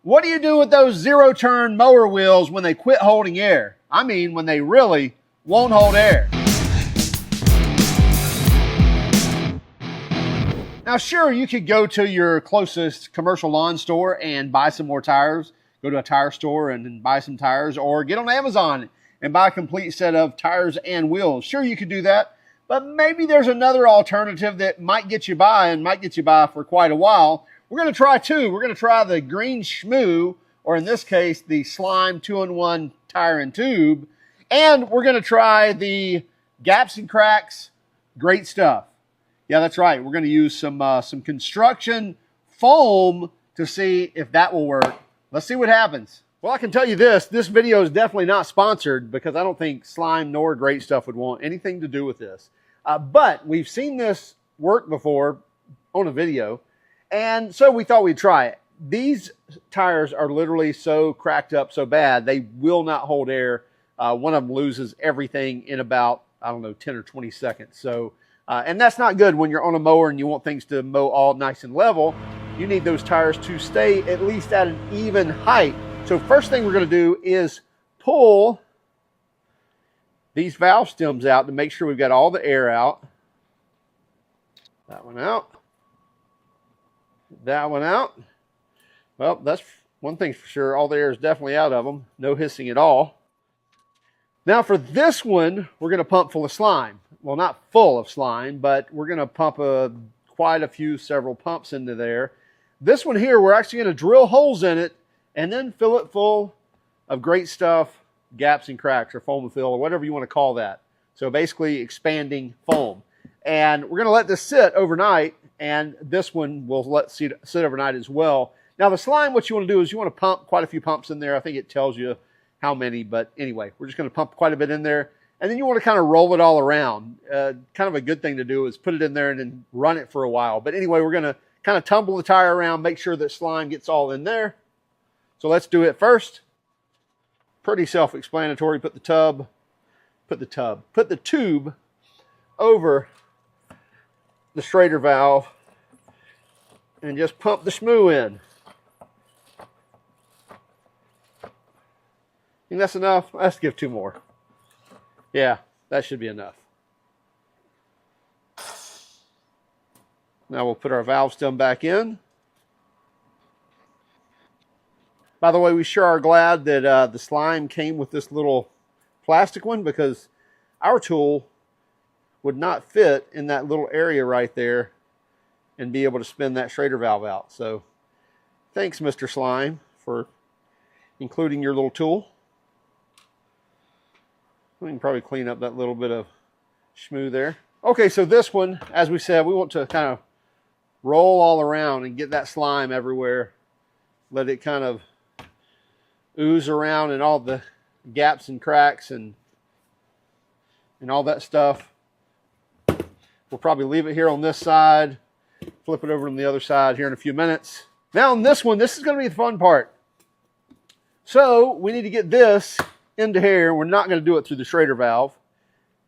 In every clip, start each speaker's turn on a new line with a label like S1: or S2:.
S1: What do you do with those zero-turn mower wheels when they quit holding air? I mean, when they really won't hold air. Now, sure, you could go to your closest commercial lawn store and buy some more tires. Go to a tire store and buy some tires, or get on Amazon and buy a complete set of tires and wheels. Sure, you could do that, but maybe there's another alternative that might get you by and might get you by for quite a while. We're going to try two. We're going to try the Green Schmoo, or in this case, the Slime 2-in-1 tire and tube. And we're going to try the Gaps and Cracks Great Stuff. Yeah, that's right. We're going to use some construction foam to see if that will work. Let's see what happens. Well, I can tell you this video is definitely not sponsored, because I don't think Slime nor Great Stuff would want anything to do with this. But we've seen this work before on a video, and so we thought we'd try it. These tires are literally so cracked up so bad, they will not hold air. One of them loses everything in about, I don't know, 10 or 20 seconds. So, and that's not good when you're on a mower and you want things to mow all nice and level. You need those tires to stay at least at an even height. So first thing we're going to do is pull these valve stems out to make sure we've got all the air out. That one out. That one out. Well, that's one thing for sure. All the air is definitely out of them. No hissing at all. Now for this one, we're going to pump full of slime. Well, not full of slime, but we're going to pump quite a few, several pumps into there. This one here, we're actually going to drill holes in it and then fill it full of Great Stuff, Gaps and Cracks, or foam and fill, or whatever you want to call that. So basically expanding foam. And we're going to let this sit overnight, and this one will sit overnight as well. Now the slime, what you want to do is you want to pump quite a few pumps in there. I think it tells you how many, but anyway, we're just going to pump quite a bit in there. And then you want to kind of roll it all around. Kind of a good thing to do is put it in there and then run it for a while. But anyway, we're going to kind of tumble the tire around, make sure that slime gets all in there. So let's do it first. Pretty self-explanatory. Put the tube over the Schrader valve and just pump the schmoo in. Think that's enough? Let's give two more. Yeah, that should be enough. Now we'll put our valve stem back in. By the way, we sure are glad that the slime came with this little plastic one, because our tool would not fit in that little area right there and be able to spin that Schrader valve out. So thanks, Mr. Slime, for including your little tool. We can probably clean up that little bit of schmoo there. Okay, so this one, as we said, we want to kind of roll all around and get that slime everywhere. Let it kind of ooze around in all the gaps and cracks and all that stuff. We'll probably leave it here on this side, flip it over on the other side here in a few minutes. Now on this one, this is going to be the fun part. So we need to get this into here. We're not going to do it through the Schrader valve.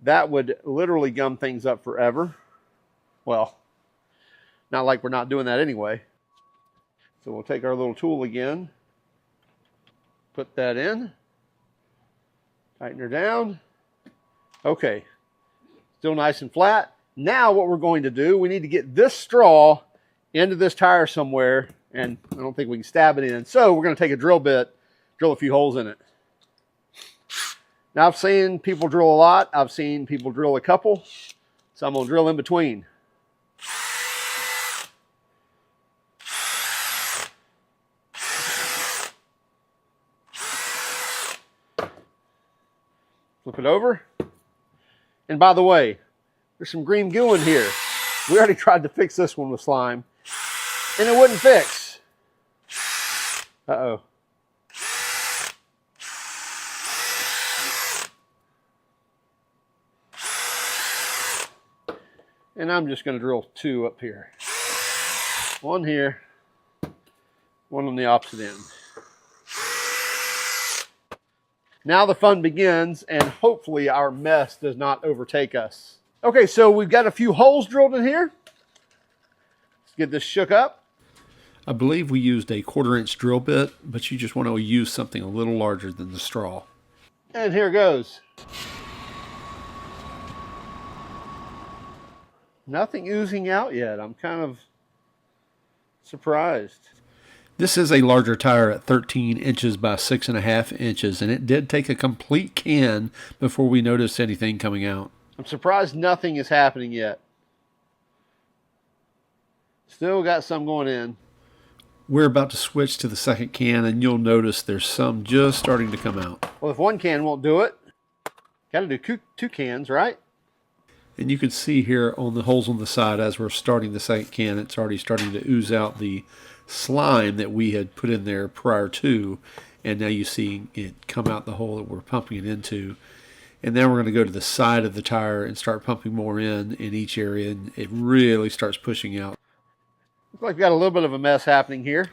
S1: That would literally gum things up forever. Well, not like we're not doing that anyway. So we'll take our little tool again, put that in, tighten her down. Okay, still nice and flat. Now what we're going to do, we need to get this straw into this tire somewhere, and I don't think we can stab it in. So we're going to take a drill bit, drill a few holes in it. Now I've seen people drill a lot. I've seen people drill a couple. So I'm going to drill in between. Flip it over. And by the way, there's some green goo in here. We already tried to fix this one with slime, and it wouldn't fix. Uh-oh. And I'm just going to drill two up here. One here, one on the opposite end. Now the fun begins, and hopefully our mess does not overtake us. Okay, so we've got a few holes drilled in here. Let's get this shook up.
S2: I believe we used a 1/4-inch drill bit, but you just want to use something a little larger than the straw.
S1: And here goes. Nothing oozing out yet. I'm kind of surprised.
S2: This is a larger tire at 13 inches by 6.5 inches, and it did take a complete can before we noticed anything coming out.
S1: I'm surprised nothing is happening yet. Still got some going in.
S2: We're about to switch to the second can, and you'll notice there's some just starting to come out.
S1: Well, if one can won't do it, got to do two cans, right?
S2: And you can see here on the holes on the side, as we're starting the second can, it's already starting to ooze out the slime that we had put in there prior to. And now you see it come out the hole that we're pumping it into. And then we're going to go to the side of the tire and start pumping more in each area, and it really starts pushing out.
S1: Looks like we got a little bit of a mess happening here.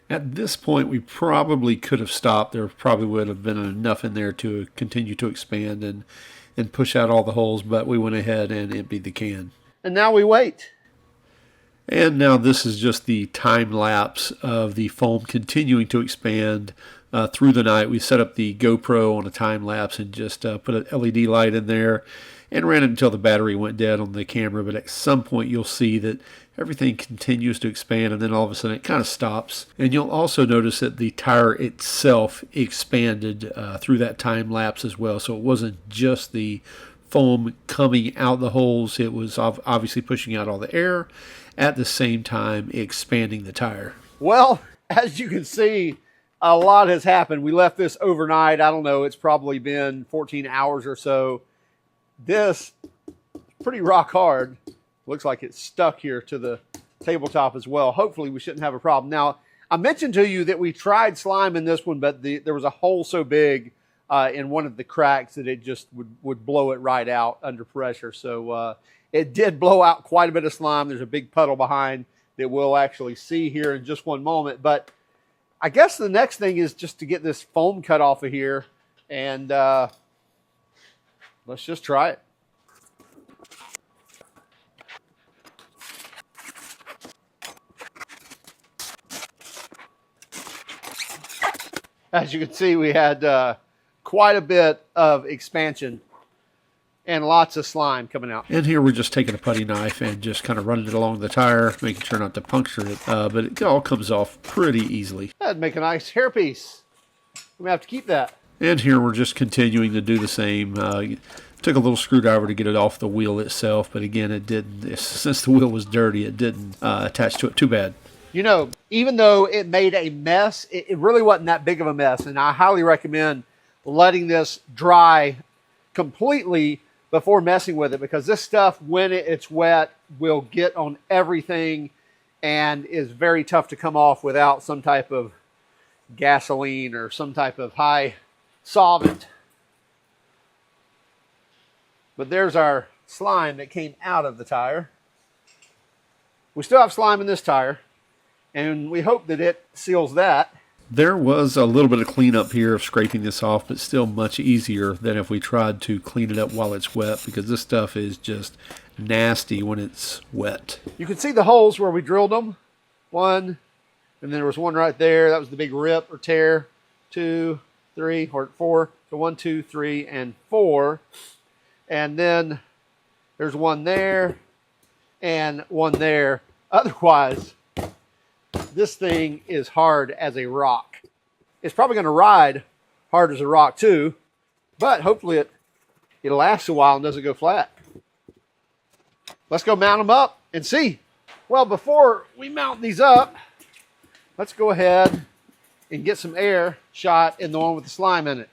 S2: At this point, we probably could have stopped. There probably would have been enough in there to continue to expand and push out all the holes, but we went ahead and emptied the can.
S1: And now we wait.
S2: And now this is just the time lapse of the foam continuing to expand through the night. We set up the GoPro on a time lapse and just put an LED light in there and ran it until the battery went dead on the camera. But at some point you'll see that everything continues to expand, and then all of a sudden it kind of stops. And you'll also notice that the tire itself expanded through that time lapse as well. So it wasn't just the foam coming out the holes, it was obviously pushing out all the air, at the same time expanding the tire.
S1: Well, as you can see, a lot has happened. We left this overnight. I don't know, it's probably been 14 hours or so. This is pretty rock hard. Looks like it's stuck here to the tabletop as well. Hopefully we shouldn't have a problem. Now, I mentioned to you that we tried slime in this one, but there was a hole so big in one of the cracks that it just would blow it right out under pressure. So it did blow out quite a bit of slime. There's a big puddle behind that we'll actually see here in just one moment. But I guess the next thing is just to get this foam cut off of here, and let's just try it. As you can see, we had quite a bit of expansion and lots of slime coming out.
S2: And here we're just taking a putty knife and just kind of running it along the tire, making sure not to puncture it. But it all comes off pretty easily.
S1: That'd make a nice hairpiece. We have to keep that.
S2: And here we're just continuing to do the same. Took a little screwdriver to get it off the wheel itself, but again, it didn't. Since the wheel was dirty, it didn't attach to it too bad.
S1: You know, even though it made a mess, it really wasn't that big of a mess. And I highly recommend letting this dry completely before messing with it, because this stuff, when it's wet, will get on everything and is very tough to come off without some type of gasoline or some type of high solvent. But there's our slime that came out of the tire. We still have slime in this tire, and we hope that it seals that.
S2: There was a little bit of cleanup here of scraping this off, but still much easier than if we tried to clean it up while it's wet, because this stuff is just nasty when it's wet.
S1: You can see the holes where we drilled them. One, and then there was one right there. That was the big rip or tear. 2, 3, or 4. So 1, 2, 3, and 4. And then there's one there and one there. Otherwise, this thing is hard as a rock. It's probably going to ride hard as a rock too, but hopefully it lasts a while and doesn't go flat. Let's go mount them up and see. Well, before we mount these up, let's go ahead and get some air shot in the one with the slime in it.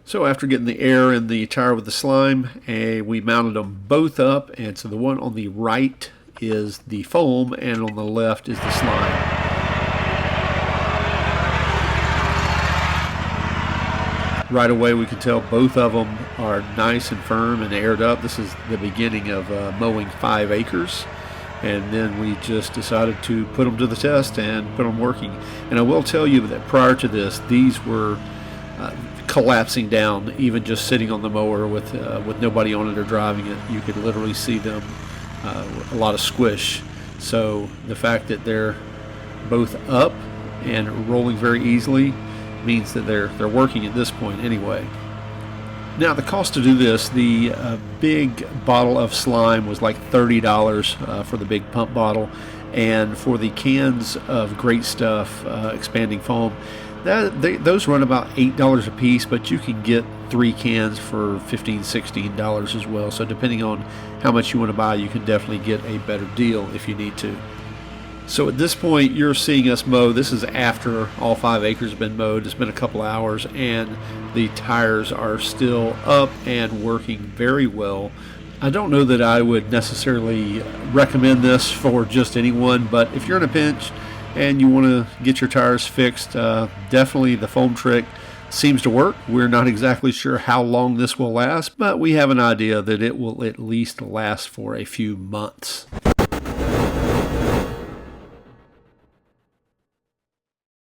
S2: So after getting the air in the tire with the slime, we mounted them both up, and so the one on the right is the foam and on the left is the slime. Right away we can tell both of them are nice and firm and aired up. This is the beginning of mowing 5 acres, and then we just decided to put them to the test and put them working. And I will tell you that prior to this, these were collapsing down, even just sitting on the mower with nobody on it or driving it. You could literally see them, a lot of squish. So the fact that they're both up and rolling very easily means that they're working at this point anyway. Now the cost to do this, the big bottle of slime was like $30 for the big pump bottle, and for the cans of Great Stuff expanding foam, those run about $8 a piece, but you can get 3 cans for $15-16 as well. So depending on how much you want to buy, you can definitely get a better deal if you need to. So at this point, you're seeing us mow. This is after all 5 acres have been mowed. It's been a couple hours, and the tires are still up and working very well. I don't know that I would necessarily recommend this for just anyone, but if you're in a pinch and you want to get your tires fixed, definitely the foam trick seems to work. We're not exactly sure how long this will last, but we have an idea that it will at least last for a few months.